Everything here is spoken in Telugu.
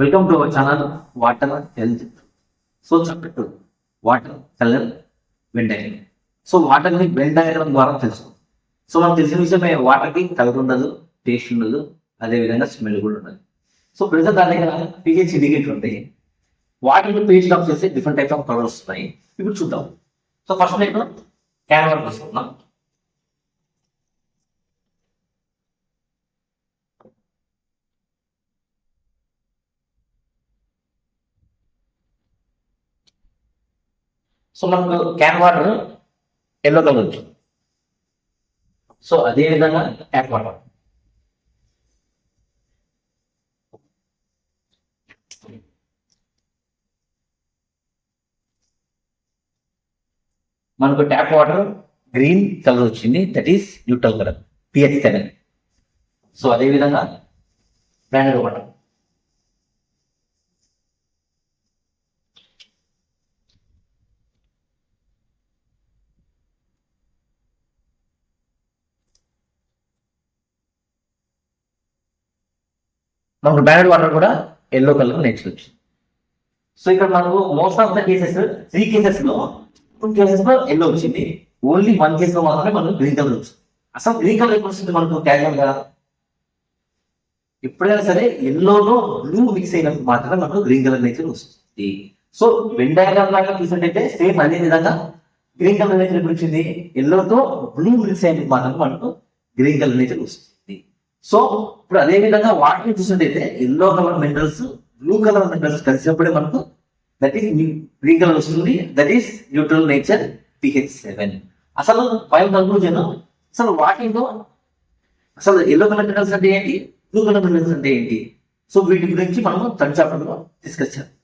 Welcome to our channel water health. So chapter 2 water colour Venn diagram. So వాటర్ని వెన్ డయాగ్రామ్ ద్వారా తెలుసు. సో మనకు తెలిసిన విషయమే, వాటర్కి కలర్ ఉండదు, టేస్ట్ ఉండదు, అదేవిధంగా స్మెల్ కూడా ఉండదు. సో ప్రజెంట్ దాని దగ్గర pH ఇండికేటర్ ఉంటాయి. వాటర్ని pH డ్రాప్ చేస్తే డిఫరెంట్ టైప్స్ ఆఫ్ కలర్స్ వస్తాయి. ఇప్పుడు చూద్దాం. సో ఫస్ట్ నేను క్యాన్ వాటర్ తీసుకున్నాం. సో మనకు క్యాన్ వాటర్ ఎల్లో కలర్ వచ్చింది. సో అదే విధంగా ట్యాప్ వాటర్ మనకు ట్యాప్ వాటర్ గ్రీన్ కలర్ వచ్చింది, that is neutral colour pH 7. So అదే విధంగా బ్రాండెడ్ వాటర్ మనకు బ్రాండెడ్ వాటర్ కూడా ఎల్లో కలర్ నెక్స్ట్ వచ్చింది. సో ఇక్కడ మనకు most of the cases 3 cases లో 2 కేసెస్ లో ఎల్లో వచ్చింది, ఓన్లీ 1 కేసు లో మాత్రమే మనకు గ్రీన్ కలర్ వచ్చింది. అసలు గ్రీన్ కలర్ ఎప్పుడు వస్తుంది మనకు క్యాజువల్ గా? ఎప్పుడైనా సరే ఎల్లోలో బ్లూ మిక్స్ అయినప్పుడు మాత్రమే మనకు గ్రీన్ కలర్ నేచర్ వస్తుంది. సో వెన్ డయాగ్రామ్ లాగా చూసినట్టయితే సేమ్ అదే విధంగా గ్రీన్ కలర్ నేచర్ ఎప్పుడు వచ్చింది? ఎల్లోతో బ్లూ మిక్స్ అయినప్పుడు మాత్రమే మనకు గ్రీన్ కలర్ నేచర్ వస్తుంది. సో ఇప్పుడు అదే విధంగా వాటర్ చూసినట్టయితే yellow colour minerals, blue colour minerals కలిసినప్పుడే మనకు దట్ ఈస్ గ్రీన్ కలర్ వస్తుంది, that is neutral nature pH 7. అసలు ఫైవ్ కన్క్లూజన్, అసలు వాటిలో అసలు ఎల్లో కలర్ మినరల్స్ అంటే ఏంటి, బ్లూ కలర్ మినరల్స్ అంటే ఏంటి? సో వీటి గురించి మనం థర్డ్ చాప్టర్ లో డిస్కస్ చేద్దాం.